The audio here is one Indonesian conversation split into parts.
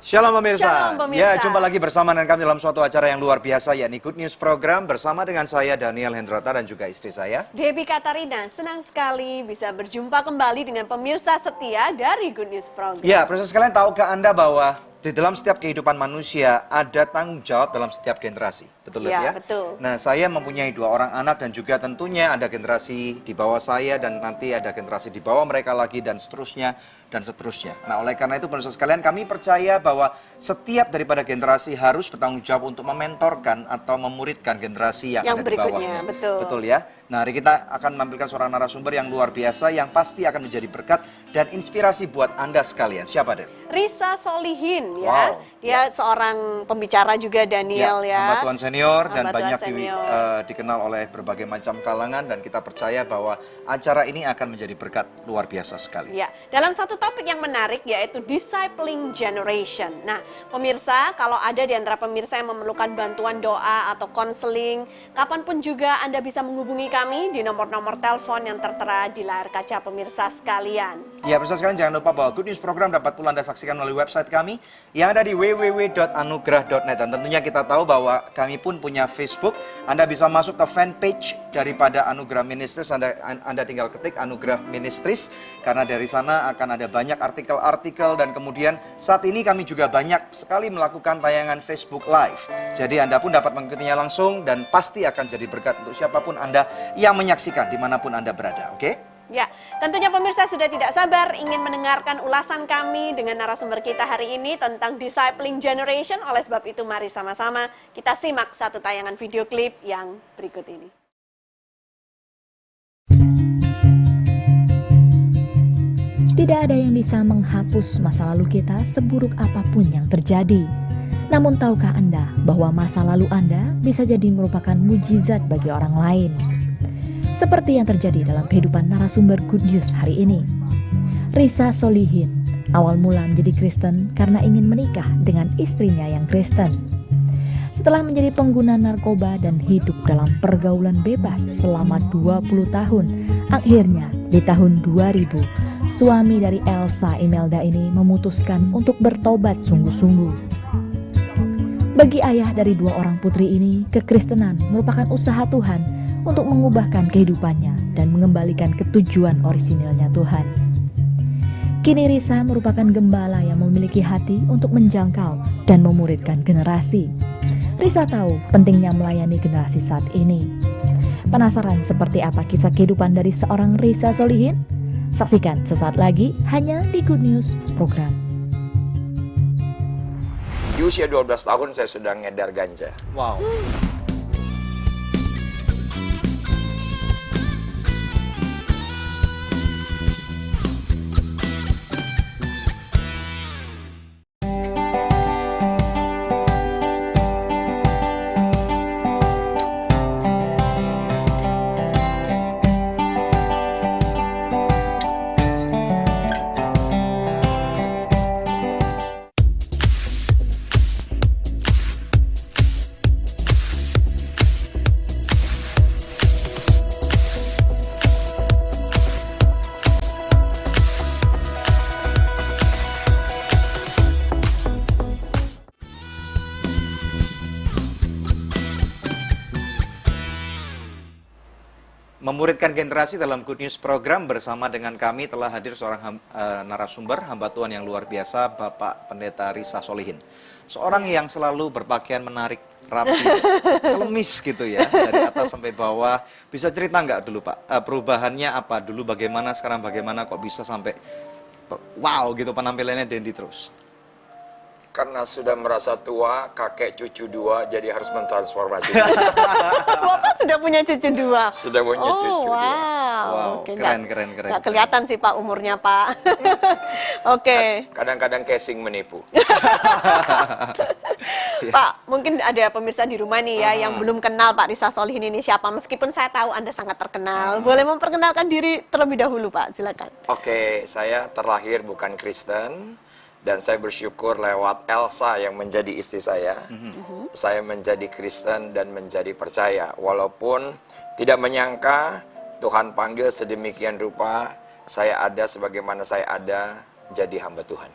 Shalom pemirsa. Shalom pemirsa. Ya, jumpa lagi bersama dengan kami dalam suatu acara yang luar biasa, yakni Good News Program bersama dengan saya Daniel Hendrata dan juga istri saya Debbie Katarina. Senang sekali bisa berjumpa kembali dengan pemirsa setia dari Good News Program. Ya, pemirsa sekalian, tahukah Anda bahwa di dalam setiap kehidupan manusia ada tanggung jawab dalam setiap generasi, betul ya? Betul. Nah, saya mempunyai 2 orang anak dan juga tentunya ada generasi di bawah saya dan nanti ada generasi di bawah mereka lagi dan seterusnya dan seterusnya. Nah, oleh karena itu pemirsa sekalian, kami percaya bahwa setiap daripada generasi harus bertanggung jawab untuk mementorkan atau memuridkan generasi yang ada di bawahnya. Betul ya. Nah, hari kita akan menampilkan seorang narasumber yang luar biasa yang pasti akan menjadi berkat dan inspirasi buat Anda sekalian. Siapa, Dek? Risa Solihin ya. Wow. Dia seorang pembicara juga, Daniel ya. Hamba Tuhan senior dan Hamba Tuhan banyak senior. dikenal oleh berbagai macam kalangan dan kita percaya bahwa acara ini akan menjadi berkat luar biasa sekali. Ya, dalam satu topik yang menarik yaitu discipling generation. Nah, pemirsa, kalau ada di antara pemirsa yang memerlukan bantuan doa atau konseling, kapanpun juga Anda bisa menghubungi kami di nomor-nomor telepon yang tertera di layar kaca pemirsa sekalian. Ya, pemirsa sekalian, jangan lupa bahwa Good News Program dapat pula Anda saksikan melalui website kami yang ada di www.anugerah.net. Dan tentunya kita tahu bahwa kami pun punya Facebook. Anda bisa masuk ke fanpage daripada Anugerah Ministries. Anda tinggal ketik Anugerah Ministries, karena dari sana akan ada banyak artikel-artikel dan kemudian saat ini kami juga banyak sekali melakukan tayangan Facebook Live. Jadi Anda pun dapat mengikutinya langsung dan pasti akan jadi berkat untuk siapapun Anda yang menyaksikan dimanapun Anda berada, oke? Ya, tentunya pemirsa sudah tidak sabar ingin mendengarkan ulasan kami dengan narasumber kita hari ini tentang discipling generation. Oleh sebab itu mari sama-sama kita simak satu tayangan video klip yang berikut ini. Tidak ada yang bisa menghapus masa lalu kita seburuk apapun yang terjadi. Namun tahukah Anda bahwa masa lalu Anda bisa jadi merupakan mujizat bagi orang lain? Seperti yang terjadi dalam kehidupan narasumber Good News hari ini. Risa Solihin awal mula menjadi Kristen karena ingin menikah dengan istrinya yang Kristen. Setelah menjadi pengguna narkoba dan hidup dalam pergaulan bebas selama 20 tahun, akhirnya di tahun 2000, suami dari Elsa Imelda ini memutuskan untuk bertobat sungguh-sungguh. Bagi ayah dari 2 orang putri ini, kekristenan merupakan usaha Tuhan untuk mengubahkan kehidupannya dan mengembalikan ketujuan orisinilnya Tuhan. Kini Risa merupakan gembala yang memiliki hati untuk menjangkau dan memuridkan generasi. Risa tahu pentingnya melayani generasi saat ini. Penasaran seperti apa kisah kehidupan dari seorang Risa Solihin? Saksikan sesaat lagi hanya di Good News Program. Di usia 12 tahun saya sudah ngedar ganja. Wow. Memuridkan generasi dalam Good News Program bersama dengan kami telah hadir seorang narasumber, hamba Tuhan yang luar biasa, Bapak Pendeta Risa Solihin. Seorang yang selalu berpakaian menarik, rapi, telemis gitu ya, dari atas sampai bawah. Bisa cerita nggak dulu Pak, perubahannya apa dulu, bagaimana, sekarang bagaimana, kok bisa sampai wow gitu penampilannya dandy terus? Karena sudah merasa tua, kakek cucu 2, jadi harus mentransformasi. Bapak sudah punya cucu 2? Sudah punya cucu 2. Wow, Oke, keren. Nggak kelihatan sih Pak umurnya Pak. Oke. Kadang-kadang casing menipu. Pak, mungkin ada pemirsa di rumah nih ya yang belum kenal Pak Risa Solihin ini siapa. Meskipun saya tahu Anda sangat terkenal. Boleh memperkenalkan diri terlebih dahulu Pak, silakan. Oke, saya terlahir bukan Kristen. Dan saya bersyukur lewat Elsa yang menjadi istri saya. Saya menjadi Kristen dan menjadi percaya. Walaupun tidak menyangka Tuhan panggil sedemikian rupa, saya ada sebagaimana saya ada, jadi hamba Tuhan.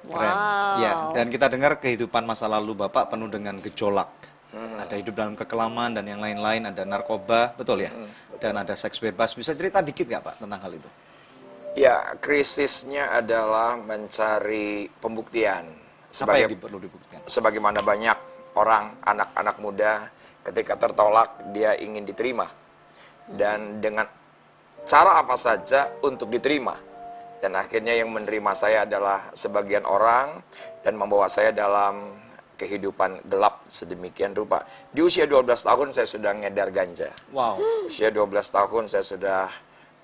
Keren. Wow. Ya, dan kita dengar kehidupan masa lalu Bapak penuh dengan gejolak. Ada hidup dalam kekelaman dan yang lain-lain, ada narkoba, betul ya? Dan ada seks bebas. Bisa cerita dikit nggak Pak tentang hal itu? Ya, krisisnya adalah mencari pembuktian. Apa yang perlu dibuktikan? Sebagaimana banyak orang, anak-anak muda, ketika tertolak, dia ingin diterima. Dan dengan cara apa saja untuk diterima. Dan akhirnya yang menerima saya adalah sebagian orang dan membawa saya dalam kehidupan gelap sedemikian rupa. Di usia 12 tahun saya sudah ngedar ganja. Wow. Usia 12 tahun saya sudah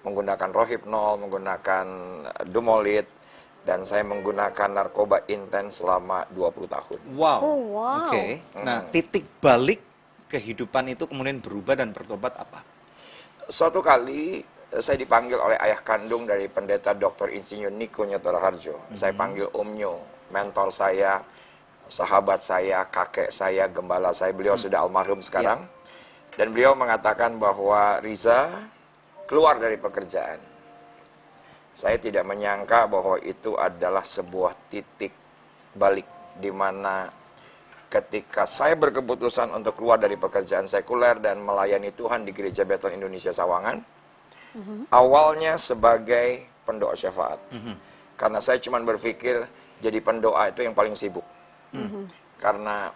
menggunakan rohypnol, menggunakan dumolit, dan saya menggunakan narkoba intens selama 20 tahun. Wow. Oh, wow. Oke. Nah, titik balik kehidupan itu kemudian berubah dan bertobat apa? Suatu kali saya dipanggil oleh ayah kandung dari pendeta Dr. Insinyur Niko Nyoto Raharjo. Saya panggil Om Nyo, mentor saya, sahabat saya, kakek saya, gembala saya. Beliau sudah almarhum sekarang. Dan beliau mengatakan bahwa Riza keluar dari pekerjaan. Saya tidak menyangka bahwa itu adalah sebuah titik balik di mana ketika saya berkeputusan untuk keluar dari pekerjaan sekuler dan melayani Tuhan di Gereja Bethel Indonesia Sawangan, awalnya sebagai pendoa syafaat. Karena saya cuma berpikir jadi pendoa itu yang paling sibuk. Karena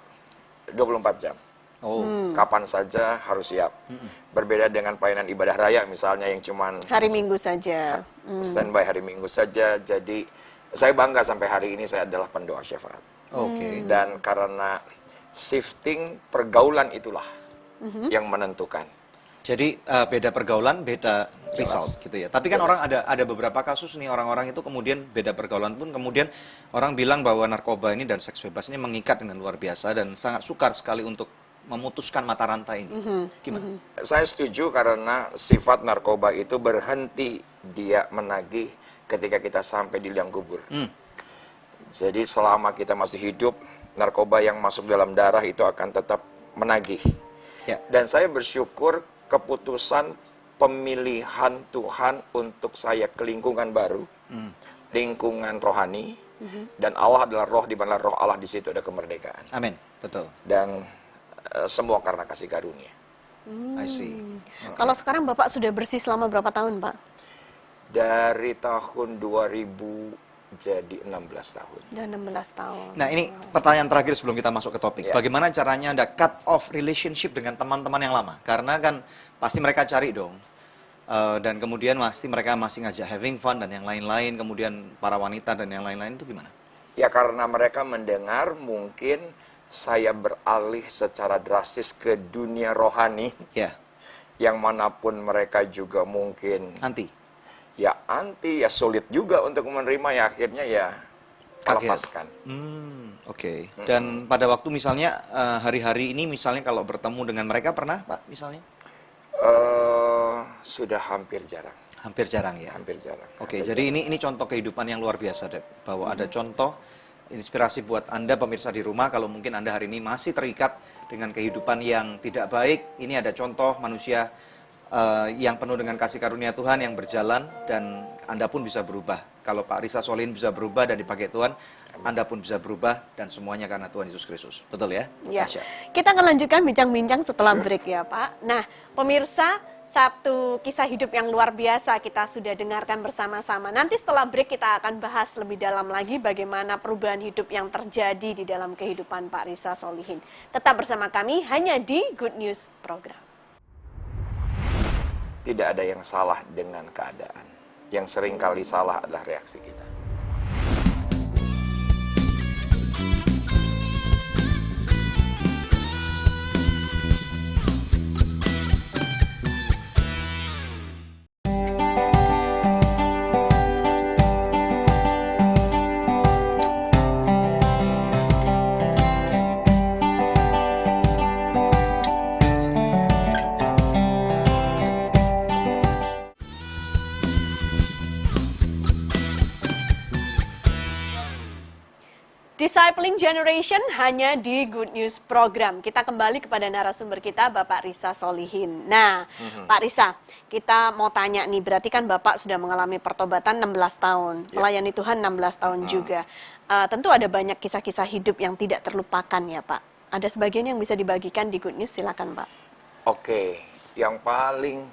24 jam. Oh. Kapan saja harus siap. Berbeda dengan pelayanan ibadah raya misalnya yang cuman Hari Minggu saja. standby hari Minggu saja. Jadi saya bangga sampai hari ini saya adalah pendoa syafaat. Oke. Dan karena shifting pergaulan itulah yang menentukan. Jadi beda pergaulan, beda result gitu ya. Tapi kan Jelas. orang ada beberapa kasus nih orang-orang itu kemudian beda pergaulan pun kemudian orang bilang bahwa narkoba ini dan seks bebas ini mengikat dengan luar biasa dan sangat sukar sekali untuk memutuskan mata rantai ini. Gimana? Saya setuju karena sifat narkoba itu berhenti dia menagih ketika kita sampai di liang kubur. Jadi selama kita masih hidup, narkoba yang masuk dalam darah itu akan tetap menagih. Ya. Dan saya bersyukur keputusan pemilihan Tuhan untuk saya ke lingkungan baru, lingkungan rohani, dan Allah adalah roh, di mana roh Allah di situ ada kemerdekaan. Amin. Betul. Dan semua karena kasih karunia. I see. Kalau sekarang Bapak sudah bersih selama berapa tahun, Pak? Dari tahun 2000 jadi 16 tahun. Udah 16 tahun. Nah, ini pertanyaan terakhir sebelum kita masuk ke topik. Ya. Bagaimana caranya Anda cut off relationship dengan teman-teman yang lama? Karena kan pasti mereka cari dong. Dan kemudian mereka masih ngajak having fun dan yang lain-lain. Kemudian para wanita dan yang lain-lain itu gimana? Ya karena mereka mendengar mungkin saya beralih secara drastis ke dunia rohani. Ya, Yang manapun mereka juga mungkin anti. ya anti, ya sulit juga untuk menerima, ya akhirnya ya Kaget. melepaskan. Oke. Dan pada waktu misalnya hari-hari ini misalnya kalau bertemu dengan mereka pernah Pak misalnya? Sudah hampir jarang. Hampir jarang ya. Hampir jarang. Oke, jadi ini contoh kehidupan yang luar biasa, Dep. Bahwa ada contoh inspirasi buat Anda pemirsa di rumah kalau mungkin Anda hari ini masih terikat dengan kehidupan yang tidak baik. Ini ada contoh manusia yang penuh dengan kasih karunia Tuhan yang berjalan dan Anda pun bisa berubah. Kalau Pak Risa Solihin bisa berubah dan dipakai Tuhan, Anda pun bisa berubah dan semuanya karena Tuhan Yesus Kristus. Betul ya? Ya. Tasya? Kita akan lanjutkan bincang-bincang setelah break ya, Pak. Nah, pemirsa, satu kisah hidup yang luar biasa kita sudah dengarkan bersama-sama. Nanti setelah break kita akan bahas lebih dalam lagi bagaimana perubahan hidup yang terjadi di dalam kehidupan Pak Risa Solihin. Tetap bersama kami hanya di Good News Program. Tidak ada yang salah dengan keadaan. Yang seringkali salah adalah reaksi kita. Discipling Generation hanya di Good News Program. Kita kembali kepada narasumber kita, Bapak Risa Solihin. Nah, Pak Risa, kita mau tanya nih, berarti kan Bapak sudah mengalami pertobatan 16 tahun, melayani Tuhan 16 tahun juga. tentu ada banyak kisah-kisah hidup yang tidak terlupakan ya Pak. Ada sebagian yang bisa dibagikan di Good News, silakan Pak. Oke, yang paling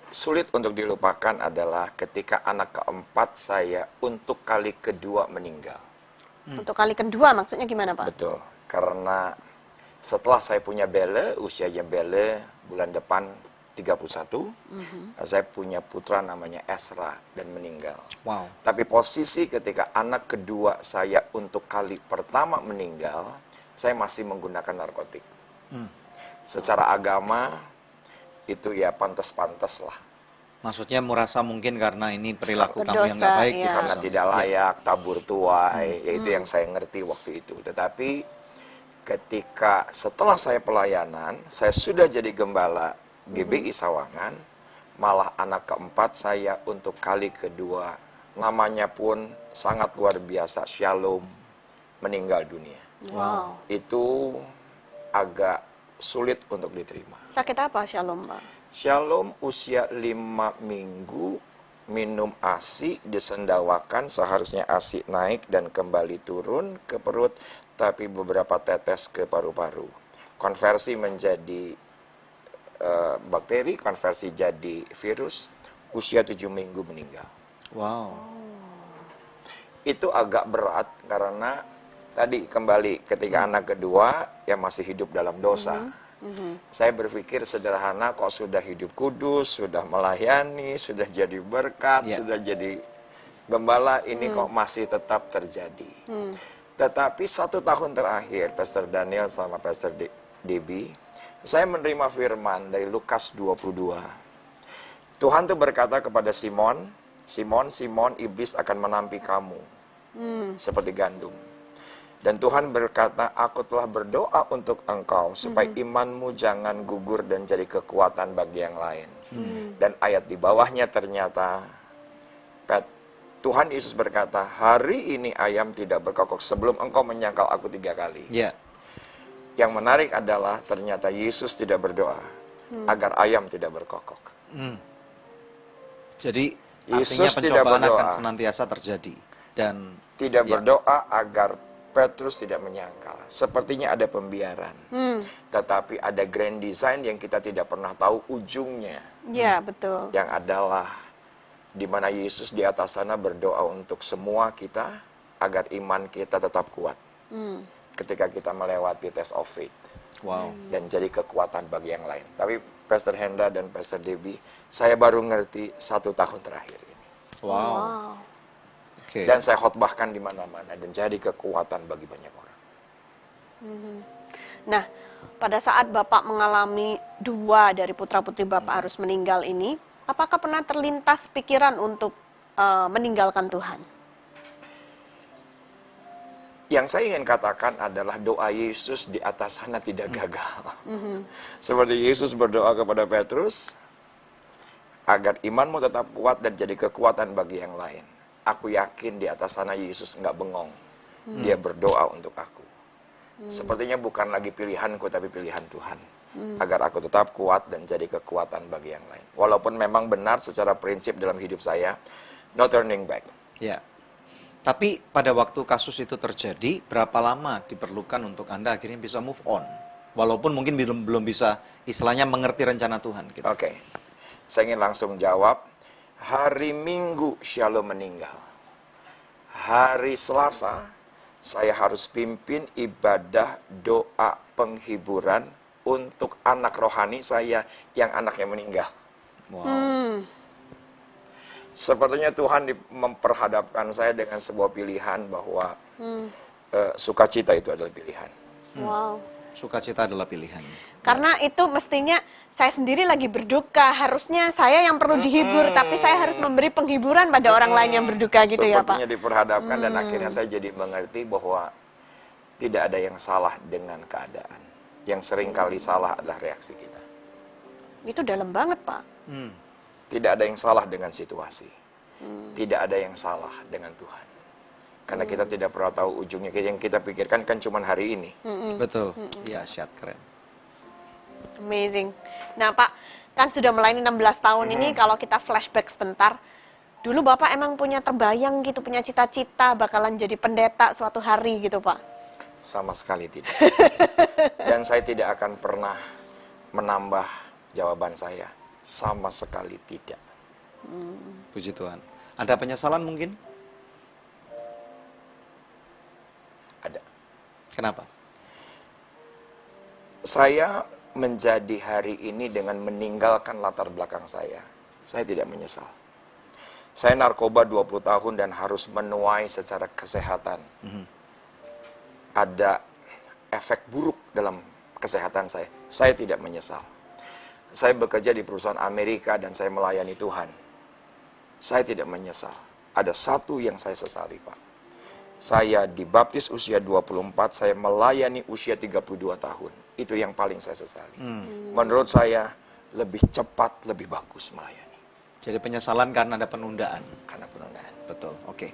sulit untuk dilupakan adalah ketika anak keempat saya untuk kali kedua meninggal. Untuk kali kedua maksudnya gimana Pak? Betul, karena setelah saya punya Belle, usianya Belle bulan depan 31, saya punya putra namanya Ezra dan meninggal. Wow. Tapi posisi ketika anak kedua saya untuk kali pertama meninggal, saya masih menggunakan narkotik. Secara agama, itu ya pantas-pantas lah. Maksudnya merasa mungkin karena ini perilaku kamu yang Berdosa, nggak baik. iya. gitu, Karena misalnya. tidak layak, tabur tuai, yaitu yang saya ngerti waktu itu. Tetapi ketika setelah saya pelayanan, saya sudah jadi gembala GBI Sawangan, malah anak keempat saya untuk kali kedua, namanya pun sangat luar biasa, Shalom, meninggal dunia. Wow. Itu agak sulit untuk diterima. Sakit apa Shalom Pak? Shalom usia 5 minggu, minum ASI, disendawakan, seharusnya ASI naik dan kembali turun ke perut, tapi beberapa tetes ke paru-paru. Konversi menjadi bakteri, konversi jadi virus, usia 7 minggu meninggal. Wow. Itu agak berat karena tadi kembali ketika anak kedua yang masih hidup dalam dosa. Saya berpikir sederhana, kok sudah hidup kudus, sudah melayani, sudah jadi berkat, Ya. sudah jadi gembala, ini kok masih tetap terjadi. Tetapi 1 tahun terakhir, Pastor Daniel sama Pastor Debbie, saya menerima firman dari Lukas 22. Tuhan tuh berkata kepada Simon, Simon, iblis akan menampi kamu seperti gandum. Dan Tuhan berkata, aku telah berdoa untuk engkau supaya imanmu jangan gugur dan jadi kekuatan bagi yang lain. Dan ayat di bawahnya ternyata, Tuhan Yesus berkata, hari ini ayam tidak berkokok sebelum engkau menyangkal aku 3 kali. Ya. Yang menarik adalah ternyata Yesus tidak berdoa agar ayam tidak berkokok. Jadi Yesus artinya tidak pencobaan akan berdoa. senantiasa terjadi dan Tidak ya. berdoa agar Petrus tidak menyangkal. Sepertinya ada pembiaran. Tetapi ada grand design yang kita tidak pernah tahu ujungnya. Ya betul. Yang adalah di mana Yesus di atas sana berdoa untuk semua kita agar iman kita tetap kuat. Ketika kita melewati test of faith. wow. Dan jadi kekuatan bagi yang lain. Tapi Pastor Henda dan Pastor Debbie, saya baru ngerti 1 tahun terakhir ini. Wow. Oke. Dan saya khotbahkan di mana-mana dan jadi kekuatan bagi banyak orang. Nah, pada saat Bapak mengalami 2 dari putra-putri Bapak harus meninggal ini, apakah pernah terlintas pikiran untuk meninggalkan Tuhan? Yang saya ingin katakan adalah doa Yesus di atas sana tidak gagal. Seperti Yesus berdoa kepada Petrus, agar imanmu tetap kuat dan jadi kekuatan bagi yang lain. Aku yakin di atas sana Yesus nggak bengong. Dia berdoa untuk aku. Sepertinya bukan lagi pilihanku, tapi pilihan Tuhan. Agar aku tetap kuat dan jadi kekuatan bagi yang lain. Walaupun memang benar secara prinsip dalam hidup saya, no turning back. Ya. Tapi pada waktu kasus itu terjadi, berapa lama diperlukan untuk Anda akhirnya bisa move on? Walaupun mungkin belum bisa istilahnya mengerti rencana Tuhan. Gitu. Oke, saya ingin langsung jawab. Hari Minggu Shalom meninggal. Hari Selasa, saya harus pimpin ibadah doa penghiburan untuk anak rohani saya yang anaknya meninggal. Wow. Sepertinya Tuhan memperhadapkan saya dengan sebuah pilihan bahwa sukacita itu adalah pilihan. Wow. Sukacita adalah pilihan. Karena itu mestinya saya sendiri lagi berduka, harusnya saya yang perlu dihibur, tapi saya harus memberi penghiburan pada orang lain yang berduka gitu ya Pak? Sepertinya diperhadapkan dan akhirnya saya jadi mengerti bahwa tidak ada yang salah dengan keadaan. Yang seringkali salah adalah reaksi kita. Itu dalam banget Pak. Tidak ada yang salah dengan situasi. Tidak ada yang salah dengan Tuhan. Karena kita tidak pernah tahu ujungnya. Yang kita pikirkan kan cuma hari ini. Betul. Iya, syat keren. Amazing. Nah Pak, kan sudah melayani 16 tahun ini, kalau kita flashback sebentar, Dulu Bapak emang punya terbayang gitu, punya cita-cita bakalan jadi pendeta suatu hari gitu Pak? Sama sekali tidak. Dan saya tidak akan pernah menambah jawaban saya. Sama sekali tidak. Puji Tuhan. Ada penyesalan mungkin? Ada. Kenapa? Saya menjadi hari ini dengan meninggalkan latar belakang saya. Saya tidak menyesal. Saya narkoba 20 tahun dan harus menuai secara kesehatan. Ada efek buruk dalam kesehatan saya. Saya tidak menyesal. Saya bekerja di perusahaan Amerika dan saya melayani Tuhan. Saya tidak menyesal. Ada satu yang saya sesali, Pak. Saya dibaptis usia 24, saya melayani usia 32 tahun. Itu yang paling saya sesali. Menurut saya, lebih cepat, lebih bagus melayani. Jadi penyesalan karena ada penundaan. Karena penundaan. Betul, oke.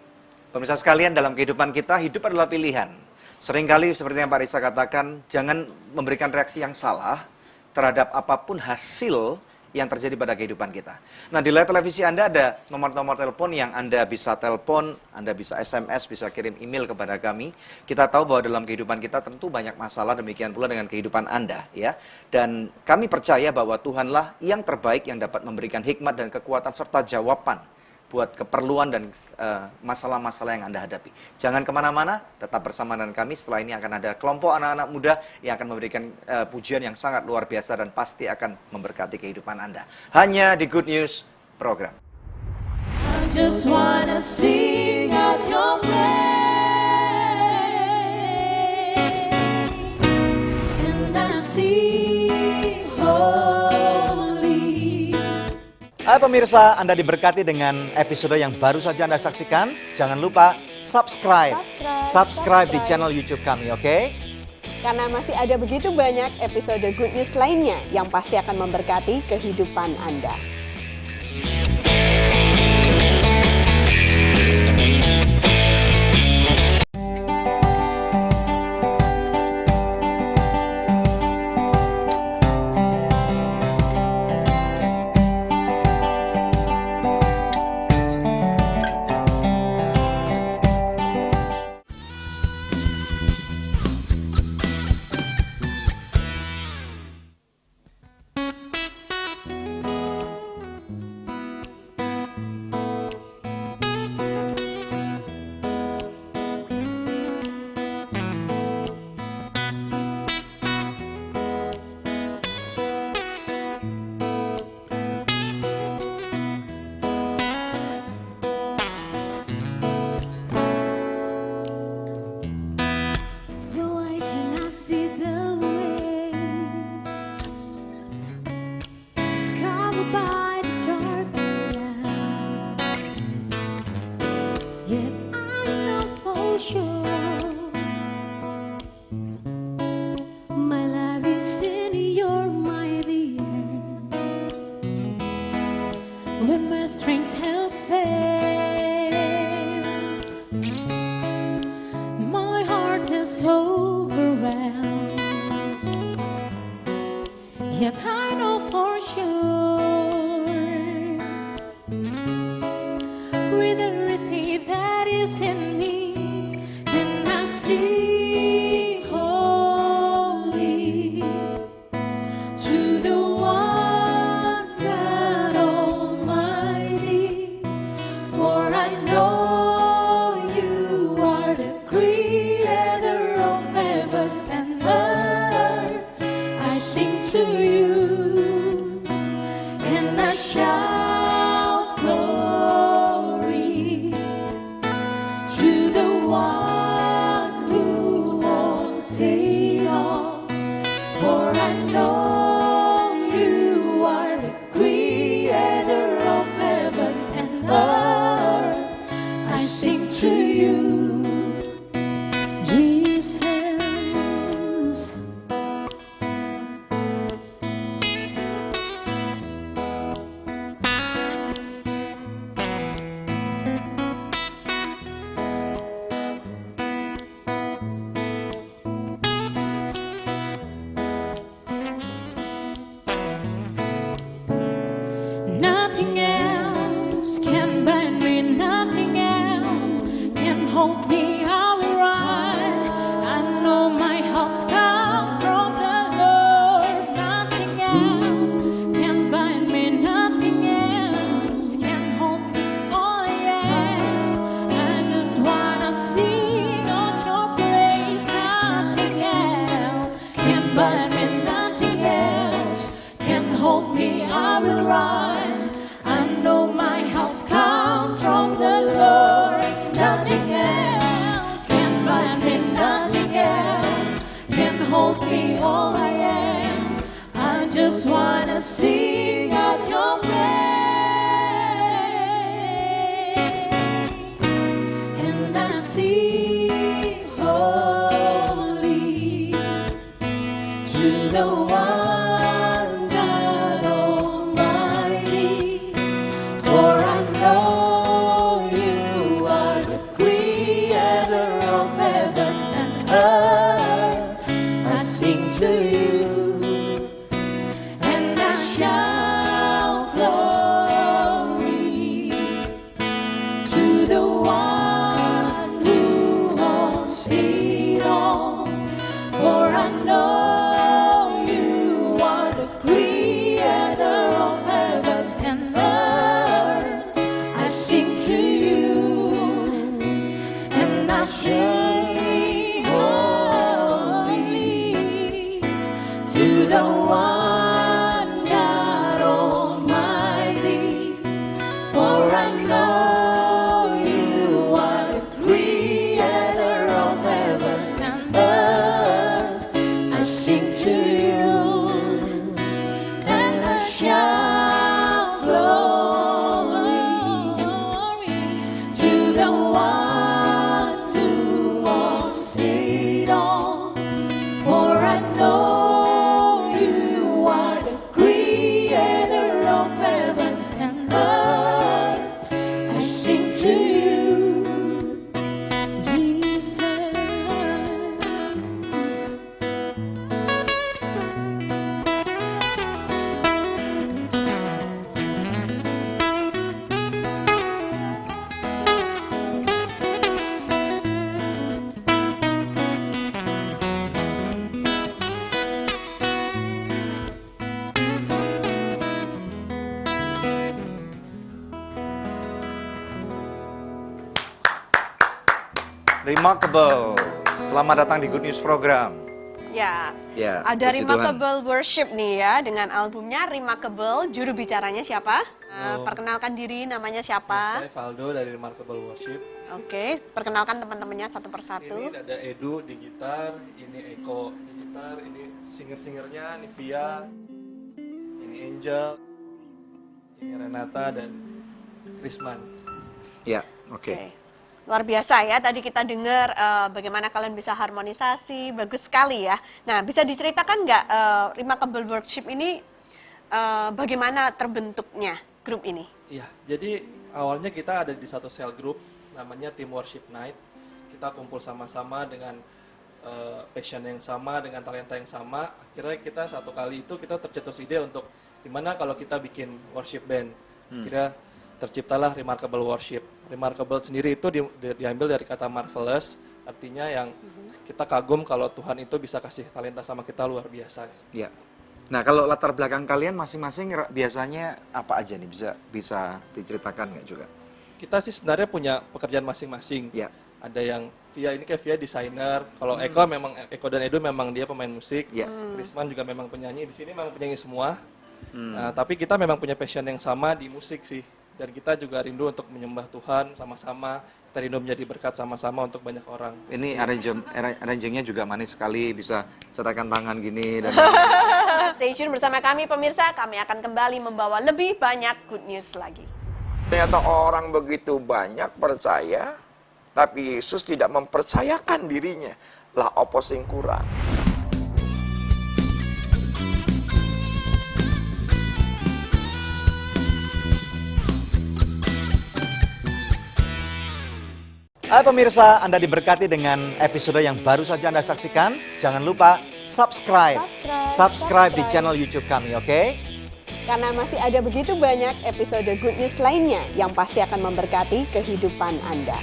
Pemirsa sekalian, dalam kehidupan kita, hidup adalah pilihan. Seringkali seperti yang Pak Risa katakan, jangan memberikan reaksi yang salah terhadap apapun hasil yang terjadi pada kehidupan kita. Nah, di layar televisi Anda ada nomor-nomor telepon yang Anda bisa telepon, Anda bisa SMS, bisa kirim email kepada kami. Kita tahu bahwa dalam kehidupan kita tentu banyak masalah, demikian pula dengan kehidupan Anda, ya. Dan kami percaya bahwa Tuhanlah yang terbaik yang dapat memberikan hikmat dan kekuatan serta jawaban buat keperluan dan masalah-masalah yang Anda hadapi. Jangan kemana-mana, tetap bersama dengan kami. Setelah ini akan ada kelompok anak-anak muda yang akan memberikan pujian yang sangat luar biasa dan pasti akan memberkati kehidupan Anda. Hanya di Good News Program. I just wanna sing out your praise, and I sing holy. Hai pemirsa, Anda diberkati dengan episode yang baru saja Anda saksikan. Jangan lupa subscribe di channel YouTube kami, oke? Karena masih ada begitu banyak episode Good News lainnya yang pasti akan memberkati kehidupan Anda. Though I cannot see the way, it's covered by the dark cloud. Yet I know for sure my life is in your mighty hand. When my strength has failed, my heart is overwhelmed. Yet I know for sure greater is He that is in me, and I sing holy to the one God Almighty. For I know you are the creator of heaven and earth. I sing to you and I shout glory to the one who owns it all. For I know you are the creator of heaven and earth. I sing to you, Jesus. hold me all I am. I just wanna sing out your praise. And I sing holy to the one God Almighty. For I know you are the creator of heaven and earth. I sing to you and I shout glory to the one who owns it all. For I know you are the creator of heavens and earth. I sing to you and I sing holy to the one God Almighty. For I know you are the creator of heavens and earth. I sing to you and I shout glory to the one who owns it all. For I know you are the creator of heavens and earth. I sing to you, Jesus. Remarkable. Selamat datang di Good News Program. Ya, Ya, ada puji Remarkable Worship nih ya dengan albumnya Remarkable. Juru bicaranya siapa? Perkenalkan diri, namanya siapa? Saya Valdo dari Remarkable Worship. Oke, perkenalkan teman-temannya satu persatu. Ini ada Edu di gitar, ini Eko di gitar, ini singer-singernya, ini Via, ini Angel, ini Renata dan Krisman. Ya, oke. Oke. Luar biasa ya, tadi kita dengar bagaimana kalian bisa harmonisasi, bagus sekali ya. Nah, bisa diceritakan nggak Remarkable Worship ini bagaimana terbentuknya grup ini? Iya, jadi awalnya kita ada di satu cell group, namanya Team Worship Night. Kita kumpul sama-sama dengan passion yang sama, dengan talenta yang sama. Akhirnya kita satu kali itu kita tercetus ide untuk gimana kalau kita bikin worship band. Kira terciptalah Remarkable Worship. Remarkable sendiri itu diambil dari kata marvelous, artinya yang kita kagum kalau Tuhan itu bisa kasih talenta sama kita luar biasa. Ya. Nah, kalau latar belakang kalian masing-masing biasanya apa aja nih? Bisa diceritakan nggak juga? Kita sih sebenarnya punya pekerjaan masing-masing. Ya. Ada yang Via ini kayak Via desainer, kalau Eko memang Eko dan Edu memang dia pemain musik. Ya. Krisman juga memang penyanyi, di sini memang penyanyi semua. Nah, tapi kita memang punya passion yang sama di musik sih. Dan kita juga rindu untuk menyembah Tuhan sama-sama. Kita rindu menjadi berkat sama-sama untuk banyak orang. Ini arrangingnya juga manis sekali, bisa cetakan tangan gini dan Stay tune bersama kami pemirsa, kami akan kembali membawa lebih banyak good news lagi. Ternyata orang begitu banyak percaya, tapi Yesus tidak mempercayakan dirinya. Lah opo sing kurang. Hai pemirsa, Anda diberkati dengan episode yang baru saja Anda saksikan. Jangan lupa subscribe di channel YouTube kami, oke? Karena masih ada begitu banyak episode good news lainnya yang pasti akan memberkati kehidupan Anda.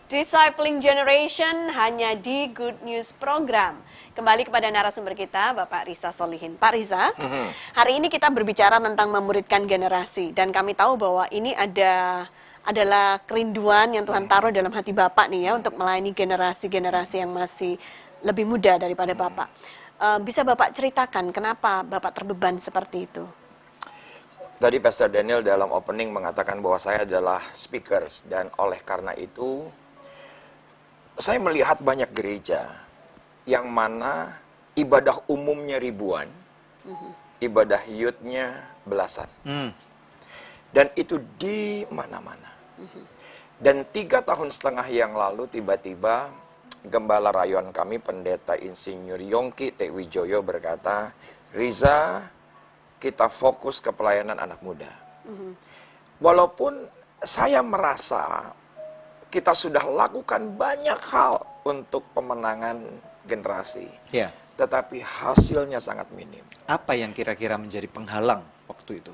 Discipling Generation hanya di Good News Program. Kembali kepada narasumber kita, Bapak Riza Solihin. Pak Riza, hari ini kita berbicara tentang memuridkan generasi. Dan kami tahu bahwa ini adalah kerinduan yang Tuhan taruh dalam hati Bapak nih ya, untuk melayani generasi-generasi yang masih lebih muda daripada Bapak. Bisa Bapak ceritakan kenapa Bapak terbeban seperti itu? Tadi Pastor Daniel dalam opening mengatakan bahwa saya adalah speakers, dan oleh karena itu saya melihat banyak gereja yang mana ibadah umumnya ribuan, ibadah youth-nya belasan. Dan itu di mana-mana. Dan 3,5 tahun yang lalu tiba-tiba Gembala Rayon kami, Pendeta Insinyur Yongki T. Wijoyo berkata, Riza, kita fokus ke pelayanan anak muda. Walaupun saya merasa kita sudah lakukan banyak hal untuk pemenangan generasi, Ya. tetapi hasilnya sangat minim. Apa yang kira-kira menjadi penghalang waktu itu?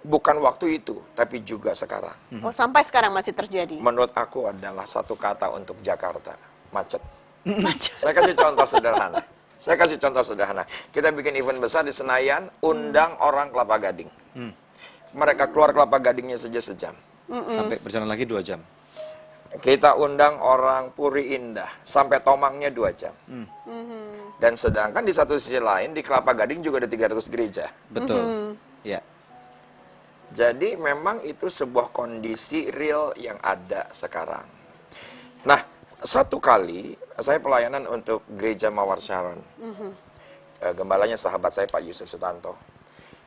Bukan waktu itu, tapi juga sekarang. Oh, sampai sekarang masih terjadi. Menurut aku adalah satu kata untuk Jakarta, macet. Macet. Saya kasih contoh sederhana. Kita bikin event besar di Senayan, undang orang Kelapa Gading. Mereka keluar Kelapa Gadingnya saja sejam. Sampai berjalan lagi 2 jam. Kita undang orang Puri Indah, sampai Tomangnya 2 jam. Dan sedangkan di satu sisi lain, di Kelapa Gading juga ada 300 gereja. Betul. Ya. Jadi memang itu sebuah kondisi real yang ada sekarang. Nah, satu kali saya pelayanan untuk gereja Mawar Sharon. Gembalanya sahabat saya Pak Yusuf Sutanto.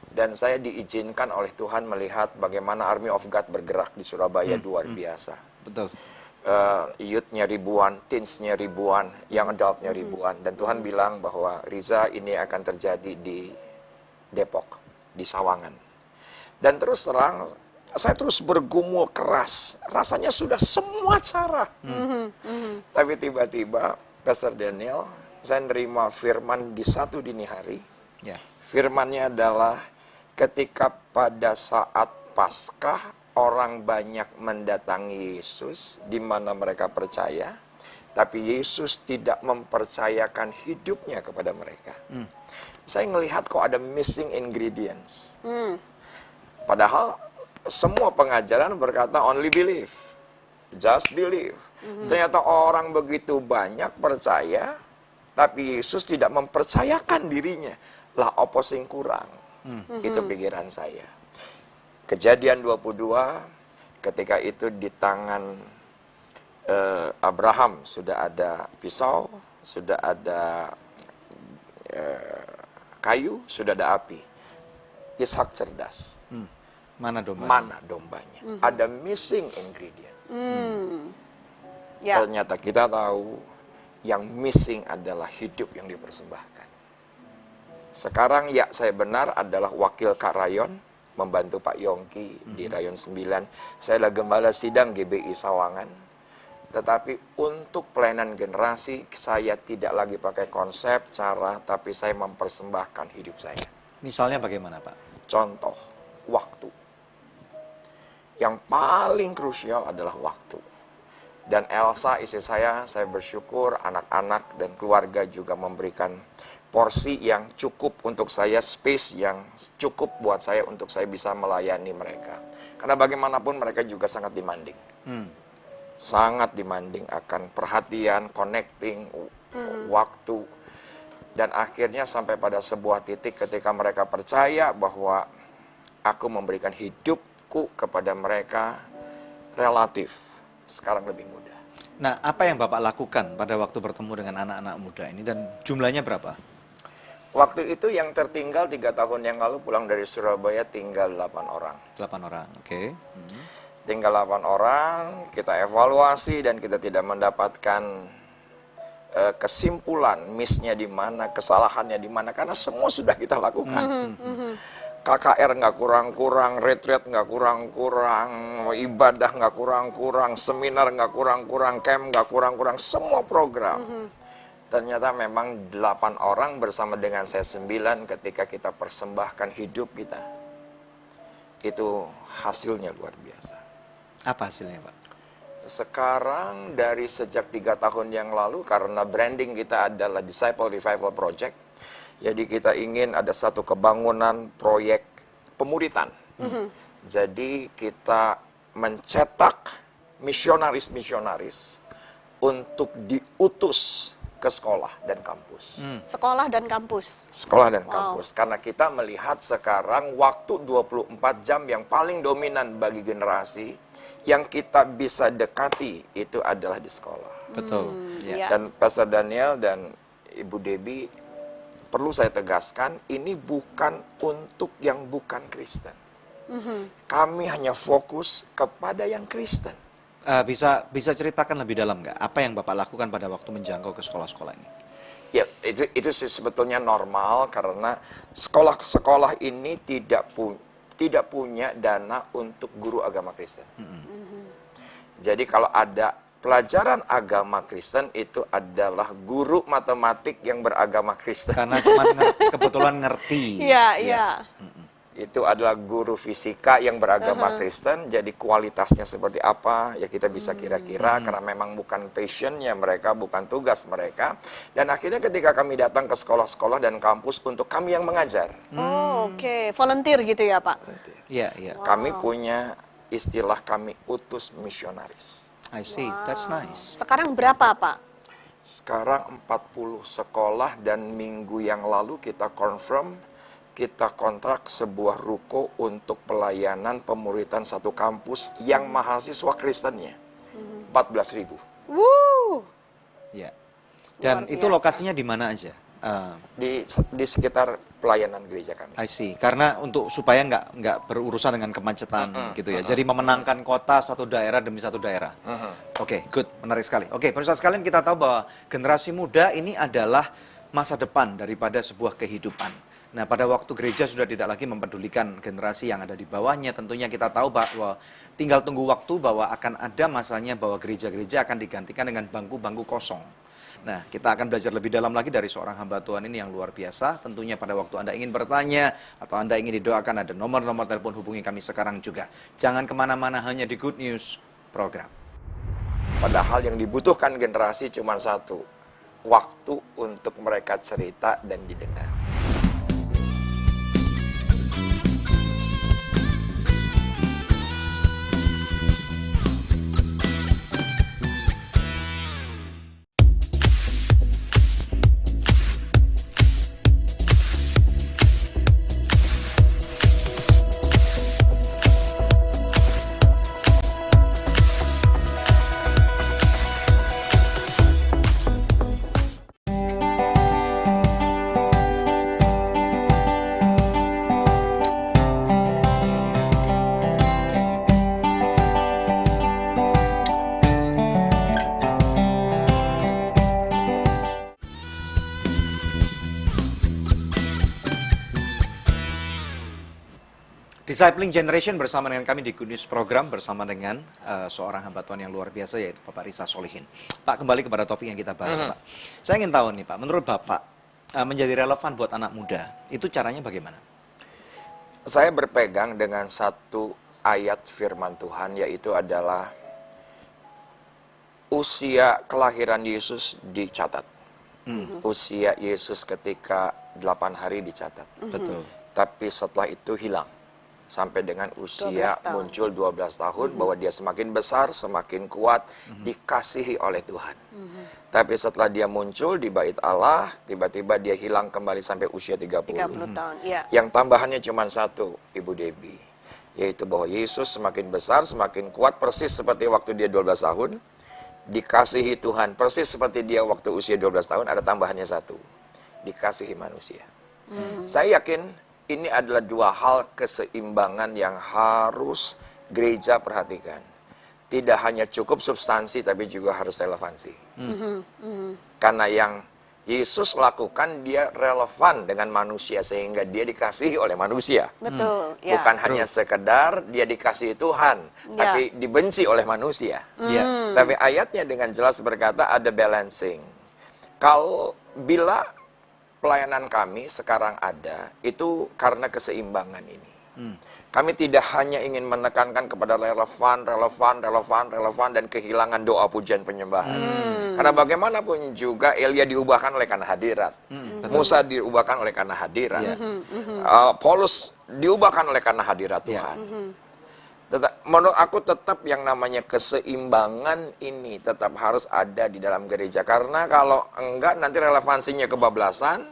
Dan saya diizinkan oleh Tuhan melihat bagaimana Army of God bergerak di Surabaya luar biasa. Betul. Youth-nya ribuan, teens-nya ribuan, young adult-nya ribuan. Dan Tuhan bilang bahwa Riza, ini akan terjadi di Depok, di Sawangan. Dan terus terang, saya terus bergumul keras. Rasanya sudah semua cara. Tapi tiba-tiba, Pastor Daniel, saya nerima firman di satu dini hari. Ya. Firmannya adalah, ketika pada saat Paskah, orang banyak mendatangi Yesus, di mana mereka percaya, tapi Yesus tidak mempercayakan hidupnya kepada mereka. Saya melihat kok ada missing ingredients. Padahal semua pengajaran berkata only believe, just believe. Ternyata orang begitu banyak percaya, tapi Yesus tidak mempercayakan dirinya. Lah opposing kurang. Itu pikiran saya. Kejadian 22, ketika itu di tangan Abraham sudah ada pisau, sudah ada kayu, sudah ada api. Ishak cerdas. Mana dombanya? Mana dombanya? Ada missing ingredients. Ya. Ternyata kita tahu yang missing adalah hidup yang dipersembahkan. Sekarang ya saya benar adalah wakil Kak Rayon, membantu Pak Yongki di Rayon 9. Saya adalah gembala sidang GBI Sawangan. Tetapi untuk pelayanan generasi, saya tidak lagi pakai konsep, cara, tapi saya mempersembahkan hidup saya. Misalnya bagaimana, Pak? Contoh, waktu. Yang paling krusial adalah waktu. Dan Elsa, istri saya bersyukur anak-anak dan keluarga juga memberikan porsi yang cukup untuk saya, space yang cukup buat saya untuk saya bisa melayani mereka. Karena bagaimanapun mereka juga sangat demanding. Sangat demanding akan perhatian, connecting, waktu. Dan akhirnya sampai pada sebuah titik ketika mereka percaya bahwa aku memberikan hidupku kepada mereka, relatif sekarang lebih mudah. Nah, apa yang Bapak lakukan pada waktu bertemu dengan anak-anak muda ini dan jumlahnya berapa? Waktu itu yang tertinggal 3 tahun yang lalu pulang dari Surabaya tinggal 8 orang. 8 orang, oke. Tinggal 8 orang, kita evaluasi dan kita tidak mendapatkan kesimpulan miss-nya di mana, kesalahannya di mana, karena semua sudah kita lakukan. KKR nggak kurang-kurang, retreat nggak kurang-kurang, ibadah nggak kurang-kurang, seminar nggak kurang-kurang, camp nggak kurang-kurang, semua program. Ternyata memang 8 orang bersama dengan saya 9 ketika kita persembahkan hidup kita. Itu hasilnya luar biasa. Apa hasilnya, Pak? Sekarang dari sejak 3 tahun yang lalu, karena branding kita adalah Disciple Revival Project, jadi kita ingin ada satu kebangunan proyek pemuritan. Jadi kita mencetak misionaris-misionaris untuk diutus ke sekolah dan kampus. Sekolah dan kampus. Sekolah dan kampus. Karena kita melihat sekarang waktu 24 jam yang paling dominan bagi generasi yang kita bisa dekati itu adalah di sekolah. Betul. Ya. Ya. Dan Pastor Daniel dan Ibu Debbie, perlu saya tegaskan, ini bukan untuk yang bukan Kristen. Kami hanya fokus kepada yang Kristen. Bisa ceritakan lebih dalam nggak apa yang Bapak lakukan pada waktu menjangkau ke sekolah-sekolah ini? Ya, itu sih sebetulnya normal karena sekolah-sekolah ini tidak punya dana untuk guru agama Kristen. Jadi kalau ada pelajaran agama Kristen itu adalah guru matematik yang beragama Kristen. Karena cuma kebetulan ngerti. Iya, iya. Itu adalah guru fisika yang beragama Kristen, jadi kualitasnya seperti apa, ya kita bisa kira-kira, karena memang bukan passionnya mereka, bukan tugas mereka. Dan akhirnya ketika kami datang ke sekolah-sekolah dan kampus untuk kami yang mengajar. Oh, oke. Volunteer gitu ya, Pak? Iya, iya. Kami punya istilah kami utus misionaris. I see. That's nice. Sekarang berapa, Pak? Sekarang 40 sekolah dan minggu yang lalu kita confirm, kita kontrak sebuah ruko untuk pelayanan pemuritan satu kampus yang mahasiswa Kristennya. 14.000. Wuh. Ya. Dan Luar itu biasa. lokasinya di mana aja? Di sekitar pelayanan gereja kami. I see. Karena supaya nggak berurusan dengan kemacetan gitu ya. Jadi memenangkan kota satu daerah demi satu daerah. Oke, good, menarik sekali. Oke, pemirsa sekalian, kita tahu bahwa generasi muda ini adalah masa depan daripada sebuah kehidupan. Nah, pada waktu gereja sudah tidak lagi mempedulikan generasi yang ada di bawahnya, tentunya kita tahu bahwa tinggal tunggu waktu bahwa akan ada masanya bahwa gereja-gereja akan digantikan dengan bangku-bangku kosong. Nah, kita akan belajar lebih dalam lagi dari seorang hamba Tuhan ini yang luar biasa. Tentunya pada waktu Anda ingin bertanya atau Anda ingin didoakan, ada nomor-nomor telepon, hubungi kami sekarang juga. Jangan kemana-mana, hanya di Good News Program. Padahal yang dibutuhkan generasi cuma satu, waktu untuk mereka cerita dan didengar. Discipling Generation bersama dengan kami di Good News Program bersama dengan seorang hamba Tuhan yang luar biasa yaitu Bapak Risa Solihin. Pak, kembali kepada topik yang kita bahas, Pak. Saya ingin tahu nih, Pak, menurut Bapak menjadi relevan buat anak muda, itu caranya bagaimana? Saya berpegang dengan satu ayat firman Tuhan, yaitu adalah usia kelahiran Yesus dicatat. Usia Yesus ketika 8 hari dicatat. Betul. Tapi setelah itu hilang. Sampai dengan usia 12 tahun. muncul 12 tahun, bahwa dia semakin besar, semakin kuat, dikasihi oleh Tuhan. Tapi setelah dia muncul di bait Allah, tiba-tiba dia hilang kembali sampai usia 30. 30 tahun, ya. Yang tambahannya cuma satu, Ibu Debbie. Yaitu bahwa Yesus semakin besar, semakin kuat, persis seperti waktu dia 12 tahun. Dikasihi Tuhan, persis seperti dia waktu usia 12 tahun, ada tambahannya satu. Dikasihi manusia. Saya yakin ini adalah dua hal keseimbangan yang harus gereja perhatikan. Tidak hanya cukup substansi, tapi juga harus relevansi. Karena yang Yesus lakukan, dia relevan dengan manusia, sehingga dia dikasihi oleh manusia. Betul, ya. Bukan hanya sekedar dia dikasihi Tuhan, Ya. tapi dibenci oleh manusia. Ya. Tapi ayatnya dengan jelas berkata ada balancing. Bila pelayanan kami sekarang ada, itu karena keseimbangan ini. Kami tidak hanya ingin menekankan kepada relevan, dan kehilangan doa pujian penyembahan. Karena bagaimanapun juga Elia diubahkan oleh karena hadirat. Musa diubahkan oleh karena hadirat. Paulus diubahkan oleh karena hadirat Tuhan. Menurut aku tetap yang namanya keseimbangan ini tetap harus ada di dalam gereja. Karena kalau enggak nanti relevansinya kebablasan.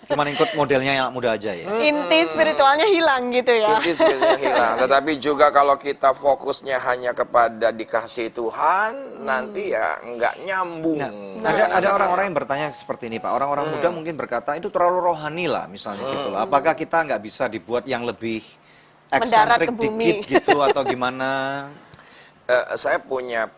Cuman ikut modelnya yang muda aja ya. Inti spiritualnya hilang gitu ya. Inti sebenarnya hilang. Tetapi juga kalau kita fokusnya hanya kepada dikasih Tuhan, nanti ya enggak nyambung. Nah, ada orang-orang yang bertanya seperti ini Pak. Orang-orang muda mungkin berkata itu terlalu rohani lah misalnya gitu loh. Apakah kita nggak bisa dibuat yang lebih Mendarat eksentrik ke bumi. dikit gitu atau gimana? Saya punya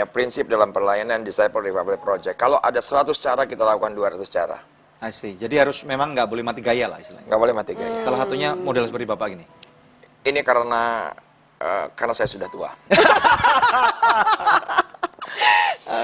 prinsip dalam pelayanan Disciple Revival Project. Kalau ada 100 cara, kita lakukan 200 cara. I see. Jadi harus memang nggak boleh mati gaya lah istilahnya. Nggak boleh mati gaya. Salah satunya model seperti Bapak gini. Ini karena saya sudah tua.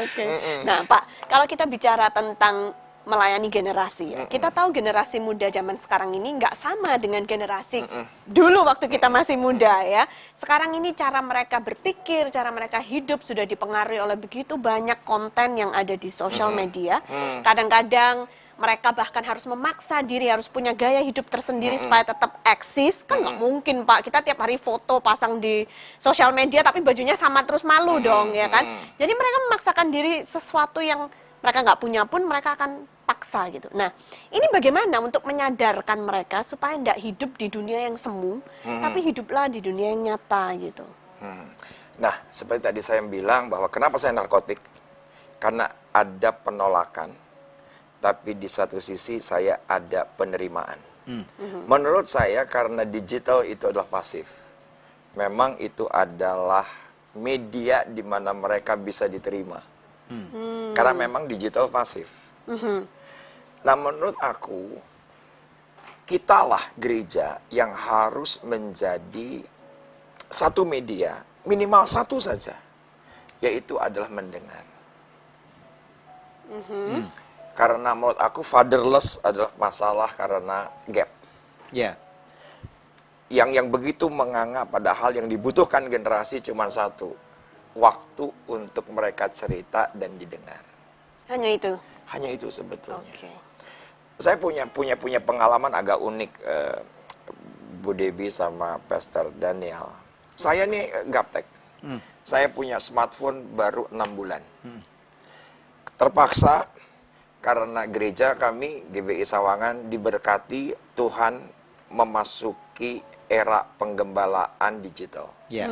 Oke. Nah, Pak, kalau kita bicara tentang melayani generasi ya, kita tahu generasi muda zaman sekarang ini nggak sama dengan generasi dulu waktu kita masih muda ya. Sekarang ini cara mereka berpikir, cara mereka hidup sudah dipengaruhi oleh begitu banyak konten yang ada di sosial media. Kadang-kadang mereka bahkan harus memaksa diri, harus punya gaya hidup tersendiri supaya tetap eksis. Kan nggak mungkin, Pak. Kita tiap hari foto pasang di sosial media, tapi bajunya sama terus, malu dong, ya kan? Jadi mereka memaksakan diri sesuatu yang mereka nggak punya pun mereka akan paksa gitu. Nah, ini bagaimana untuk menyadarkan mereka supaya nggak hidup di dunia yang semu, tapi hiduplah di dunia yang nyata gitu. Nah, seperti tadi saya bilang bahwa kenapa saya narkotik? Karena ada penolakan. Tapi di satu sisi saya ada penerimaan. Menurut saya karena digital itu adalah pasif. Memang itu adalah media di mana mereka bisa diterima. Karena memang digital pasif. Nah menurut aku, kitalah gereja yang harus menjadi satu media, minimal satu saja. Yaitu adalah mendengar. Karena menurut aku fatherless adalah masalah karena gap. Ya. Yang begitu menganga padahal yang dibutuhkan generasi cuma satu. Waktu untuk mereka cerita dan didengar. Hanya itu. Hanya itu sebetulnya. Oke. Saya punya pengalaman agak unik Bu Debbie sama Pastor Daniel. Saya nih gaptek. Saya punya smartphone baru 6 bulan. Terpaksa karena gereja kami, GBI Sawangan, diberkati Tuhan memasuki era penggembalaan digital. Ya.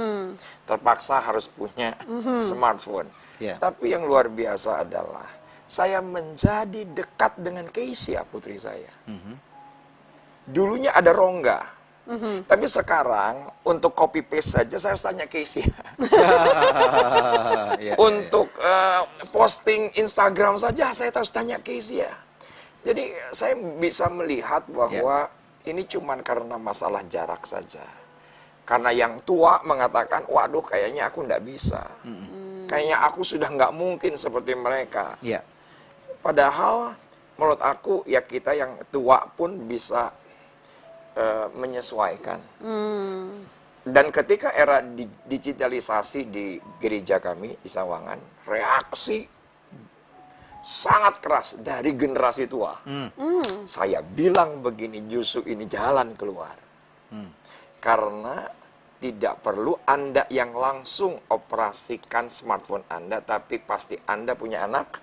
Terpaksa harus punya smartphone. Ya. Tapi yang luar biasa adalah saya menjadi dekat dengan Keisha, putri saya. Dulunya ada rongga. Tapi sekarang untuk copy paste saja saya harus tanya Keisha. Untuk posting Instagram saja saya harus tanya Keisha. Jadi saya bisa melihat bahwa ini cuman karena masalah jarak saja. Karena yang tua mengatakan, waduh kayaknya aku nggak bisa. Kayaknya aku sudah nggak mungkin seperti mereka. Ya. Padahal menurut aku ya kita yang tua pun bisa menyesuaikan. Dan ketika era digitalisasi di gereja kami di Sawangan, reaksi sangat keras dari generasi tua. Saya bilang begini, justru ini jalan keluar. Karena tidak perlu Anda yang langsung operasikan smartphone Anda, tapi pasti Anda punya anak,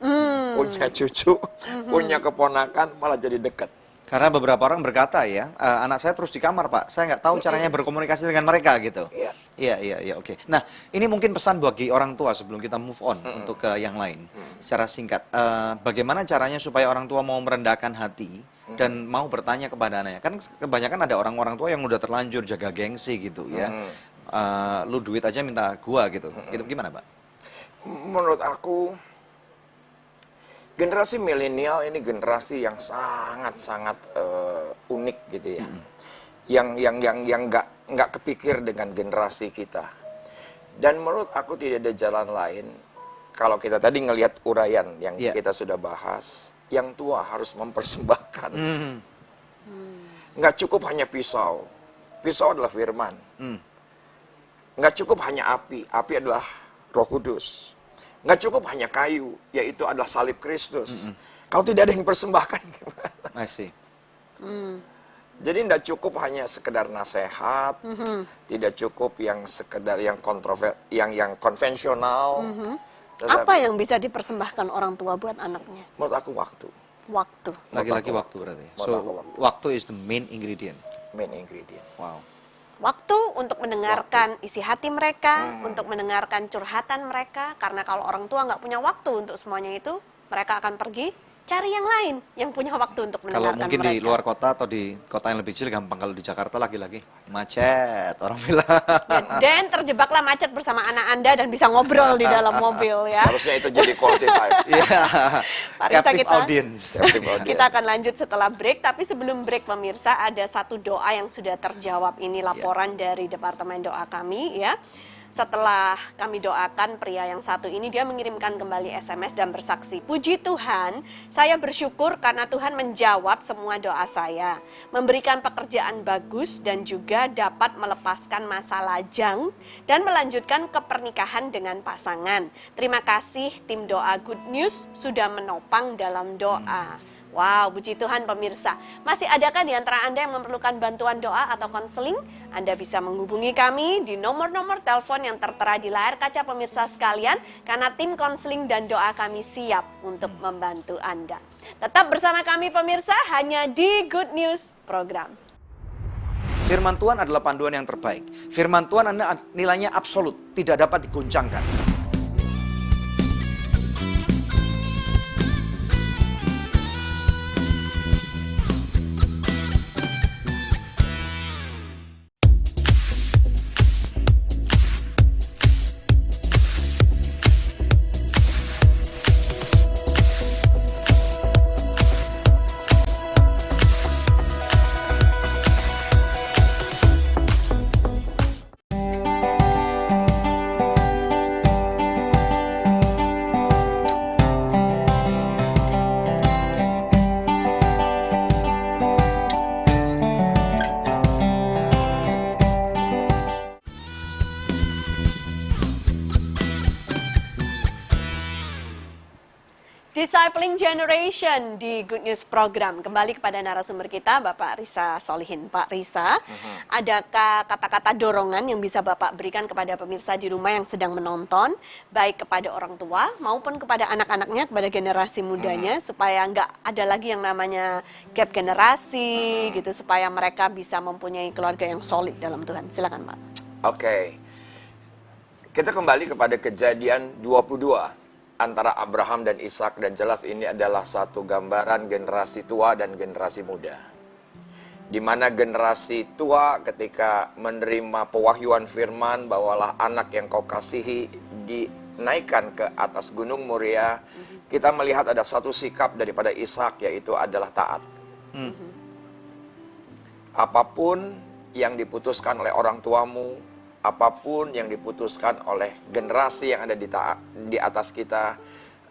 punya cucu, punya keponakan, malah jadi dekat. Karena beberapa orang berkata ya, anak saya terus di kamar Pak, saya nggak tahu caranya berkomunikasi dengan mereka gitu. Iya, oke. Nah, ini mungkin pesan bagi orang tua sebelum kita move on untuk ke yang lain. Secara singkat, bagaimana caranya supaya orang tua mau merendahkan hati dan mau bertanya kepada anaknya? Kan kebanyakan ada orang-orang tua yang udah terlanjur jaga gengsi gitu ya. Lu duit aja minta gua gitu. Itu gimana Pak? Menurut aku, generasi milenial ini generasi yang sangat-sangat unik gitu ya. Yang nggak kepikir dengan generasi kita. Dan menurut aku tidak ada jalan lain. Kalau kita tadi ngelihat uraian yang kita sudah bahas, yang tua harus mempersembahkan. Nggak cukup hanya pisau. Pisau adalah firman. Nggak cukup hanya api. Api adalah Roh Kudus. Nggak cukup hanya kayu, yaitu adalah salib Kristus. Kalau tidak ada yang persembahkan, gimana? I see. Jadi tidak cukup hanya sekedar nasihat, tidak cukup yang sekedar yang yang konvensional. Tetapi Apa yang bisa dipersembahkan orang tua buat anaknya? menurut aku waktu, Waktu. Lagi-lagi waktu berarti. Menurut So, aku waktu. waktu is the main ingredient. main ingredient. Wow. Waktu untuk mendengarkan isi hati mereka, untuk mendengarkan curhatan mereka. Karena kalau orang tua nggak punya waktu untuk semuanya itu, mereka akan pergi cari yang lain yang punya waktu untuk Kalau mendengarkan mungkin mereka. di luar kota atau di kota yang lebih kecil gampang, kalau di Jakarta lagi-lagi macet orang bilang. Dan terjebaklah macet bersama anak Anda dan bisa ngobrol di dalam mobil ya. Seharusnya itu jadi quality time. Iya. Pak Risa, Captive kita- audience. Captive audience. Kita akan lanjut setelah break, tapi sebelum break pemirsa ada satu doa yang sudah terjawab. Ini laporan dari Departemen Doa kami ya. Setelah kami doakan pria yang satu ini, dia mengirimkan kembali SMS dan bersaksi, "Puji Tuhan, saya bersyukur karena Tuhan menjawab semua doa saya, memberikan pekerjaan bagus dan juga dapat melepaskan masa lajang dan melanjutkan ke pernikahan dengan pasangan. Terima kasih tim doa Good News sudah menopang dalam doa." Wow, puji Tuhan pemirsa. Masih adakah di antara Anda yang memerlukan bantuan doa atau konseling? Anda bisa menghubungi kami di nomor-nomor telepon yang tertera di layar kaca pemirsa sekalian, karena tim konseling dan doa kami siap untuk membantu Anda. Tetap bersama kami pemirsa, hanya di Good News Program. Firman Tuhan adalah panduan yang terbaik. Firman Tuhan nilainya absolut, tidak dapat diguncangkan. Discipling Generation di Good News Program. Kembali kepada narasumber kita, Bapak Risa Solihin. Pak Risa, adakah kata-kata dorongan yang bisa Bapak berikan kepada pemirsa di rumah yang sedang menonton, baik kepada orang tua maupun kepada anak-anaknya, kepada generasi mudanya, supaya nggak ada lagi yang namanya gap generasi, gitu, supaya mereka bisa mempunyai keluarga yang solid dalam Tuhan. Silakan, Pak. Oke. Kita kembali kepada Kejadian 22 antara Abraham dan Ishak, dan jelas ini adalah satu gambaran generasi tua dan generasi muda. Di mana generasi tua ketika menerima pewahyuan firman, bawalah anak yang kau kasihi dinaikkan ke atas gunung Moria, kita melihat ada satu sikap daripada Ishak, yaitu adalah taat. Apapun yang diputuskan oleh orang tuamu, apapun yang diputuskan oleh generasi yang ada di atas kita,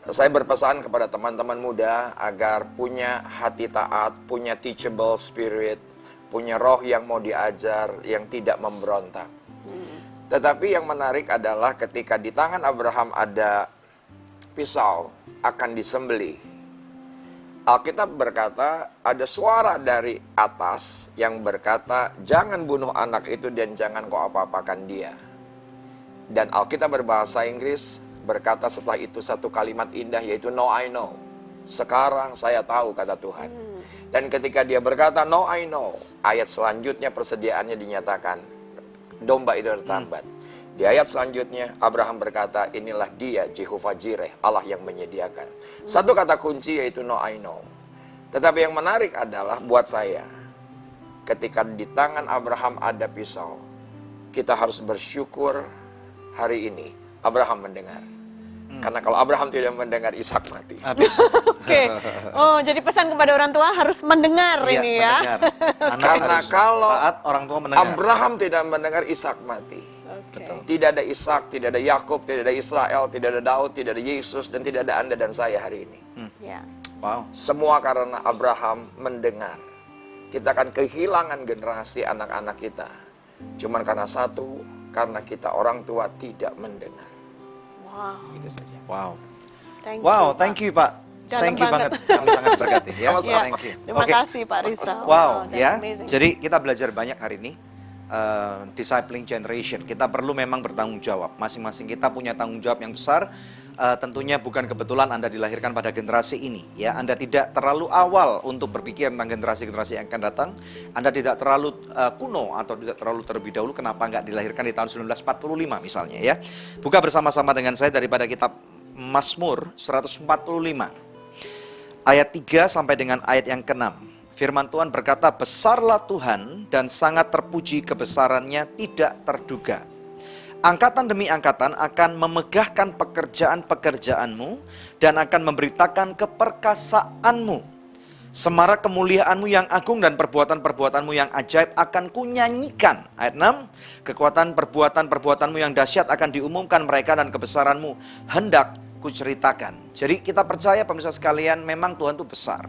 saya berpesan kepada teman-teman muda agar punya hati taat, punya teachable spirit, punya roh yang mau diajar, yang tidak memberontak. Tetapi yang menarik adalah ketika di tangan Abraham ada pisau akan disembelih, Alkitab berkata ada suara dari atas yang berkata, jangan bunuh anak itu dan jangan kau apa-apakan dia. Dan Alkitab berbahasa Inggris berkata setelah itu satu kalimat indah, yaitu "No, I know". Sekarang saya tahu, kata Tuhan. Dan ketika dia berkata "No, I know", ayat selanjutnya persediaannya dinyatakan, domba itu tertambat. Di ayat selanjutnya Abraham berkata, inilah dia Jehovah Jireh, Allah yang menyediakan. Satu kata kunci yaitu "No, I know". Tetapi yang menarik adalah buat saya, ketika di tangan Abraham ada pisau, kita harus bersyukur hari ini Abraham mendengar. Karena kalau Abraham tidak mendengar, Ishak mati. Habis. Oke. Oh, jadi pesan kepada orang tua harus mendengar Iya, ini ya. mendengar. Anak Karena harus kalau taat, orang tua mendengar. Abraham tidak mendengar, Ishak mati. Oke. Tidak ada Ishak, tidak ada Yakub, tidak ada Israel, tidak ada Daud, tidak ada Yesus, dan tidak ada Anda dan saya hari ini. Ya. Wow. Semua karena Abraham mendengar. Kita akan kehilangan generasi anak-anak kita. Cuman karena satu, karena kita orang tua tidak mendengar. Wow. Itu saja. Wow. Thank you, Wow, Pak. thank you Pak. Dalam Thank you banget. Kami sangat berkati ya. Ya, Thank you. terima Oke. kasih Pak Rizal. Wow, that's ya. amazing. Jadi kita belajar banyak hari ini. Discipling generation. Kita perlu memang bertanggung jawab. Masing-masing kita punya tanggung jawab yang besar. Tentunya bukan kebetulan Anda dilahirkan pada generasi ini. Ya, Anda tidak terlalu awal untuk berpikir tentang generasi-generasi yang akan datang. Anda tidak terlalu kuno atau tidak terlalu terlebih dahulu. Kenapa nggak dilahirkan di tahun 1945 misalnya ya? Buka bersama-sama dengan saya daripada kitab Mazmur 145 ayat 3 sampai dengan ayat yang ke-6. Firman Tuhan berkata, besarlah Tuhan dan sangat terpuji kebesarannya tidak terduga. Angkatan demi angkatan akan memegahkan pekerjaan-pekerjaanmu dan akan memberitakan keperkasaanmu. Semarak kemuliaanmu yang agung dan perbuatan-perbuatanmu yang ajaib akan kunyanyikan. Ayat 6, kekuatan perbuatan-perbuatanmu yang dahsyat akan diumumkan mereka dan kebesaranmu hendak kuceritakan. Jadi kita percaya pemirsa sekalian, memang Tuhan itu besar.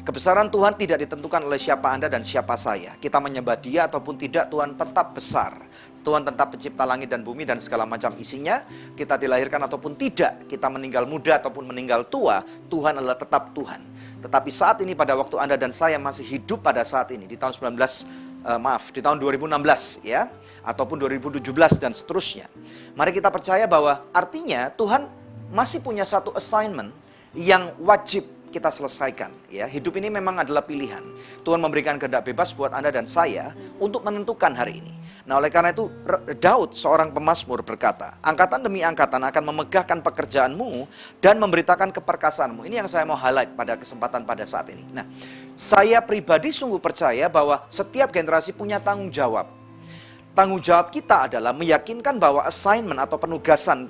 Kebesaran Tuhan tidak ditentukan oleh siapa Anda dan siapa saya. Kita menyembah Dia ataupun tidak, Tuhan tetap besar. Tuhan tetap pencipta langit dan bumi dan segala macam isinya. Kita dilahirkan ataupun tidak, kita meninggal muda ataupun meninggal tua, Tuhan adalah tetap Tuhan. Tetapi saat ini pada waktu Anda dan saya masih hidup pada saat ini, di tahun di tahun 2016 ya, ataupun 2017 dan seterusnya. Mari kita percaya bahwa artinya Tuhan masih punya satu assignment yang wajib kita selesaikan ya. Hidup ini memang adalah pilihan. Tuhan memberikan kehendak bebas buat Anda dan saya untuk menentukan hari ini. Nah, oleh karena itu Daud seorang pemazmur berkata, angkatan demi angkatan akan memegahkan pekerjaanmu dan memberitakan keperkasaanmu. Ini yang saya mau highlight pada kesempatan pada saat ini. Nah, saya pribadi sungguh percaya bahwa setiap generasi punya tanggung jawab. Tanggung jawab kita adalah meyakinkan bahwa assignment atau penugasan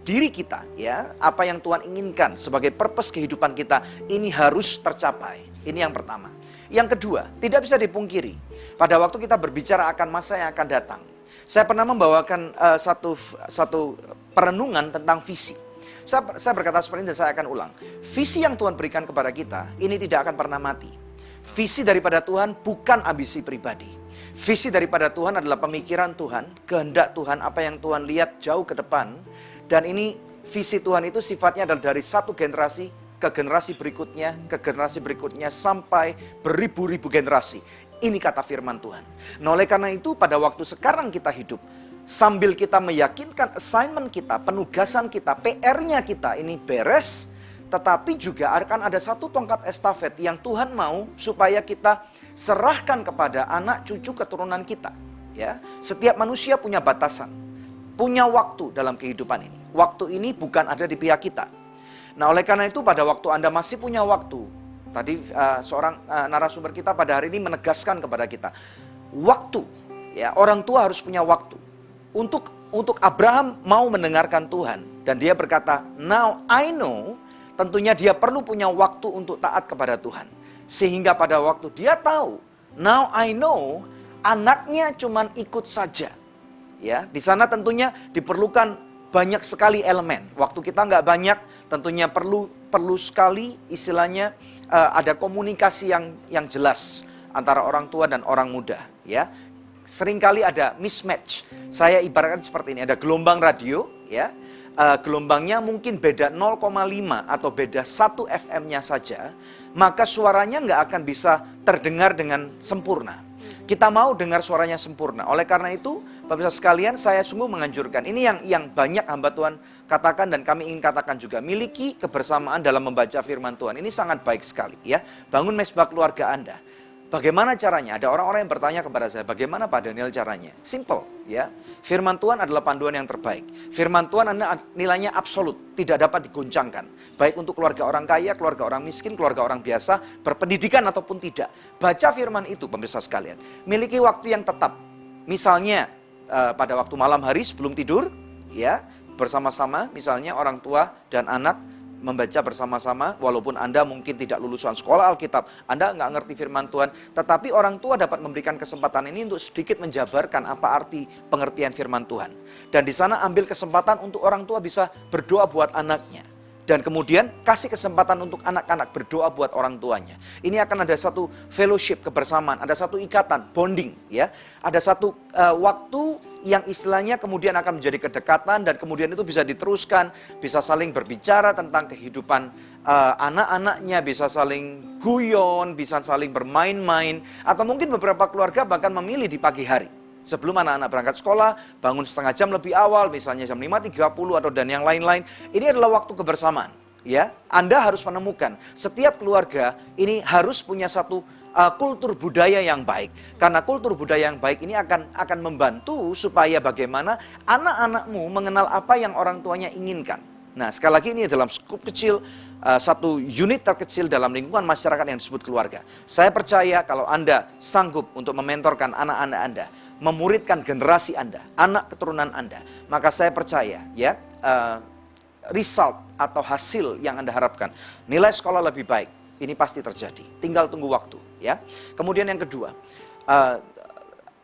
diri kita ya, apa yang Tuhan inginkan sebagai purpose kehidupan kita ini harus tercapai. Ini yang pertama. Yang kedua, tidak bisa dipungkiri pada waktu kita berbicara akan masa yang akan datang. Saya pernah membawakan satu perenungan tentang visi. Saya berkata seperti ini dan saya akan ulang. Visi yang Tuhan berikan kepada kita ini tidak akan pernah mati. Visi daripada Tuhan bukan ambisi pribadi. Visi daripada Tuhan adalah pemikiran Tuhan, kehendak Tuhan, apa yang Tuhan lihat jauh ke depan. Dan ini visi Tuhan itu sifatnya adalah dari satu generasi ke generasi berikutnya sampai beribu-ribu generasi. Ini kata firman Tuhan. Nah, oleh karena itu pada waktu sekarang kita hidup, sambil kita meyakinkan assignment kita, penugasan kita, PR-nya kita ini beres, tetapi juga akan ada satu tongkat estafet yang Tuhan mau supaya kita serahkan kepada anak cucu keturunan kita. Ya, setiap manusia punya batasan. Punya waktu dalam kehidupan ini. Waktu ini bukan ada di pihak kita. Nah, oleh karena itu pada waktu Anda masih punya waktu. Tadi seorang narasumber kita pada hari ini menegaskan kepada kita. Waktu, ya, orang tua harus punya waktu. Untuk Abraham mau mendengarkan Tuhan. Dan dia berkata, now I know, tentunya dia perlu punya waktu untuk taat kepada Tuhan. Sehingga pada waktu dia tahu, now I know, anaknya cuman ikut saja. Ya, di sana tentunya diperlukan banyak sekali elemen. Waktu kita nggak banyak, tentunya perlu sekali istilahnya ada komunikasi yang jelas antara orang tua dan orang muda. Ya, seringkali ada mismatch. Saya ibaratkan seperti ini, ada gelombang radio, ya, gelombangnya mungkin beda 0,5 atau beda 1 FM-nya saja, maka suaranya nggak akan bisa terdengar dengan sempurna. Kita mau dengar suaranya sempurna. Oleh karena itu, pemirsa sekalian, saya sungguh menganjurkan. Ini yang banyak hamba Tuhan katakan dan kami ingin katakan juga. Miliki kebersamaan dalam membaca firman Tuhan. Ini sangat baik sekali. Ya, bangun mesbah keluarga Anda. Bagaimana caranya? Ada orang-orang yang bertanya kepada saya, bagaimana Pak Daniel caranya? Simple, ya. Firman Tuhan adalah panduan yang terbaik. Firman Tuhan nilainya absolut, tidak dapat digoncangkan. Baik untuk keluarga orang kaya, keluarga orang miskin, keluarga orang biasa, berpendidikan ataupun tidak. Baca firman itu, pemirsa sekalian. Miliki waktu yang tetap. Misalnya pada waktu malam hari sebelum tidur, ya, bersama-sama, misalnya orang tua dan anak membaca bersama-sama, walaupun Anda mungkin tidak lulusan sekolah Alkitab, Anda nggak ngerti firman Tuhan, tetapi orang tua dapat memberikan kesempatan ini untuk sedikit menjabarkan apa arti pengertian firman Tuhan. Dan di sana ambil kesempatan untuk orang tua bisa berdoa buat anaknya. Dan kemudian kasih kesempatan untuk anak-anak berdoa buat orang tuanya. Ini akan ada satu fellowship, kebersamaan, ada satu ikatan, bonding, ya. Ada satu waktu yang istilahnya kemudian akan menjadi kedekatan dan kemudian itu bisa diteruskan, bisa saling berbicara tentang kehidupan anak-anaknya, bisa saling guyon, bisa saling bermain-main, atau mungkin beberapa keluarga bahkan memilih di pagi hari. Sebelum anak-anak berangkat sekolah, bangun setengah jam lebih awal, misalnya jam 5.30 atau dan yang lain-lain. Ini adalah waktu kebersamaan. Ya, Anda harus menemukan setiap keluarga ini harus punya satu kultur budaya yang baik. Karena kultur budaya yang baik ini akan membantu supaya bagaimana anak-anakmu mengenal apa yang orang tuanya inginkan. Nah, sekali lagi ini dalam skup kecil, satu unit terkecil dalam lingkungan masyarakat yang disebut keluarga. Saya percaya kalau Anda sanggup untuk mementorkan anak-anak Anda, memuridkan generasi Anda, anak keturunan Anda, maka saya percaya ya result atau hasil yang Anda harapkan, nilai sekolah lebih baik, ini pasti terjadi. Tinggal tunggu waktu, ya. Kemudian yang kedua,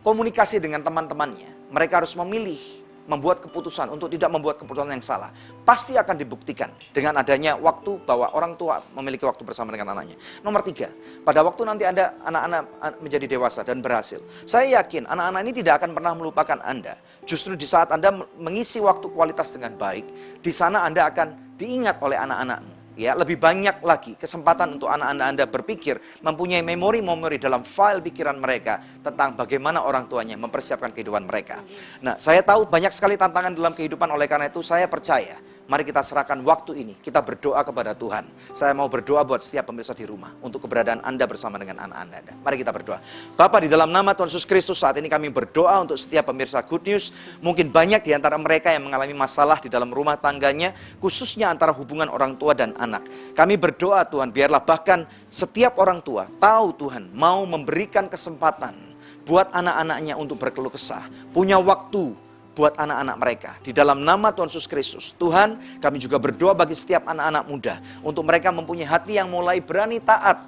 komunikasi dengan teman-temannya. Mereka harus memilih, membuat keputusan untuk tidak membuat keputusan yang salah. Pasti akan dibuktikan dengan adanya waktu bahwa orang tua memiliki waktu bersama dengan anaknya. Nomor 3, pada waktu nanti Anda anak-anak menjadi dewasa dan berhasil, saya yakin anak-anak ini tidak akan pernah melupakan Anda. Justru di saat Anda mengisi waktu kualitas dengan baik, di sana Anda akan diingat oleh anak-anakmu. Ya, lebih banyak lagi kesempatan untuk anak-anak Anda berpikir, mempunyai memori-memori dalam file pikiran mereka tentang bagaimana orang tuanya mempersiapkan kehidupan mereka. Nah, saya tahu banyak sekali tantangan dalam kehidupan, oleh karena itu saya percaya, mari kita serahkan waktu ini, kita berdoa kepada Tuhan. Saya mau berdoa buat setiap pemirsa di rumah, untuk keberadaan Anda bersama dengan anak-anak Anda. Mari kita berdoa. Bapa, di dalam nama Tuhan Yesus Kristus, saat ini kami berdoa untuk setiap pemirsa Good News. Mungkin banyak di antara mereka yang mengalami masalah di dalam rumah tangganya, khususnya antara hubungan orang tua dan anak. Kami berdoa Tuhan, biarlah bahkan setiap orang tua tahu Tuhan mau memberikan kesempatan buat anak-anaknya untuk berkeluh kesah, punya waktu buat anak-anak mereka. Di dalam nama Tuhan Yesus Kristus, Tuhan, kami juga berdoa bagi setiap anak-anak muda, untuk mereka mempunyai hati yang mulai berani taat,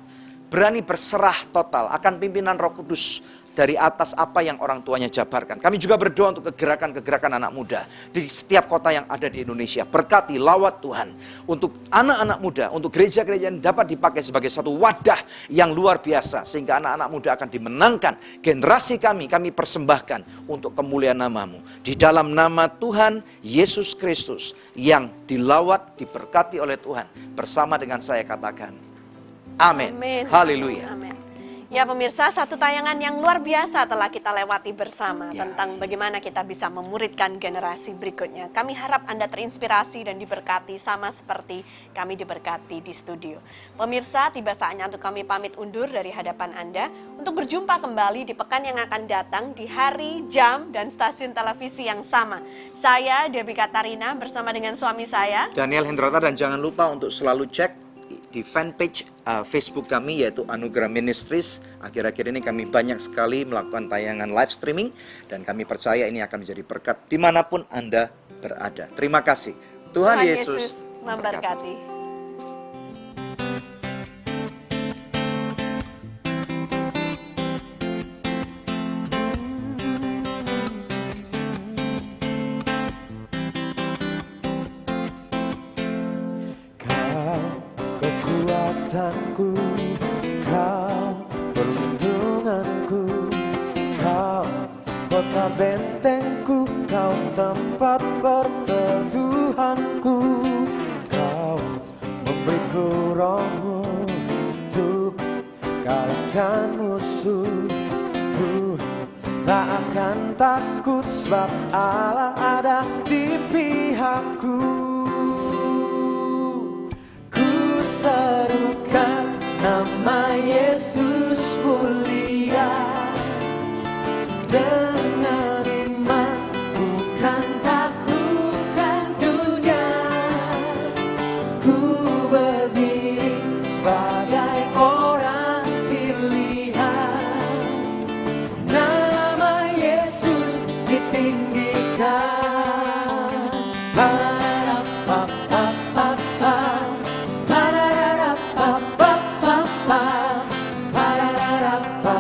berani berserah total akan pimpinan Roh Kudus dari atas apa yang orang tuanya jabarkan. Kami juga berdoa untuk kegerakan-kegerakan anak muda di setiap kota yang ada di Indonesia. Berkati, lawat Tuhan untuk anak-anak muda, untuk gereja-gereja yang dapat dipakai sebagai satu wadah yang luar biasa, sehingga anak-anak muda akan dimenangkan. Generasi kami persembahkan untuk kemuliaan nama-Mu. Di dalam nama Tuhan Yesus Kristus yang dilawat, diberkati oleh Tuhan, bersama dengan saya katakan, amin. Haleluya. Amin. Ya pemirsa, satu tayangan yang luar biasa telah kita lewati bersama tentang bagaimana kita bisa memuridkan generasi berikutnya. Kami harap Anda terinspirasi dan diberkati sama seperti kami diberkati di studio. Pemirsa, tiba saatnya untuk kami pamit undur dari hadapan Anda untuk berjumpa kembali di pekan yang akan datang di hari, jam, dan stasiun televisi yang sama. Saya Debbie Katarina bersama dengan suami saya Daniel Hendrata, dan jangan lupa untuk selalu cek di fanpage Facebook kami yaitu Anugerah Ministries. Akhir-akhir ini kami banyak sekali melakukan tayangan live streaming dan kami percaya ini akan menjadi berkat dimanapun Anda berada. Terima kasih. Tuhan Yesus memberkati. Kekuatanku, Kau perlindunganku, Kau kota bentengku, Kau tempat perteduhanku, Kau memberiku Roh-Mu untuk kalahkan musuhku. Tak akan takut sebab Allah ada di pihakku. Serukan nama Yesus mulia, dengan iman bukan taklukkan dunia. Ku berdiri sebagai orang pilihan, nama Yesus ditinggikan. Pa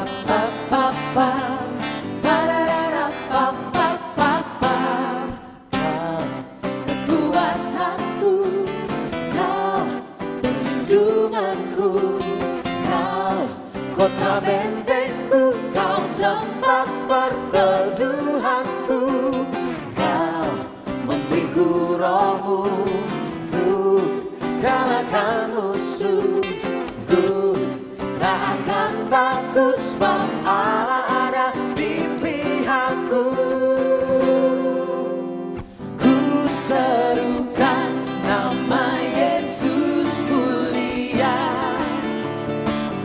perteduhanku, Kau memberiku rohmu, ku kalahkan musuhku. Tak akan takut sebab Allah ada di pihakku. Ku serukan nama Yesus mulia,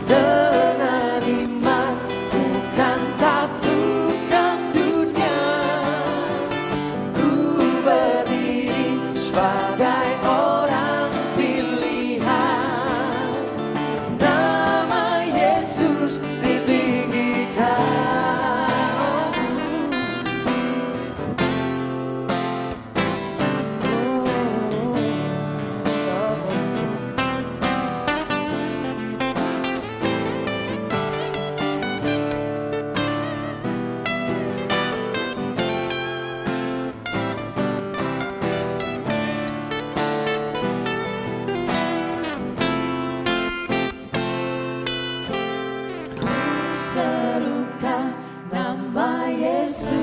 dengan iman bukan takutkan dunia. Ku berdiri sebagai orang pilihan, nama Yesus ditinggikan. Serukan nama Yesus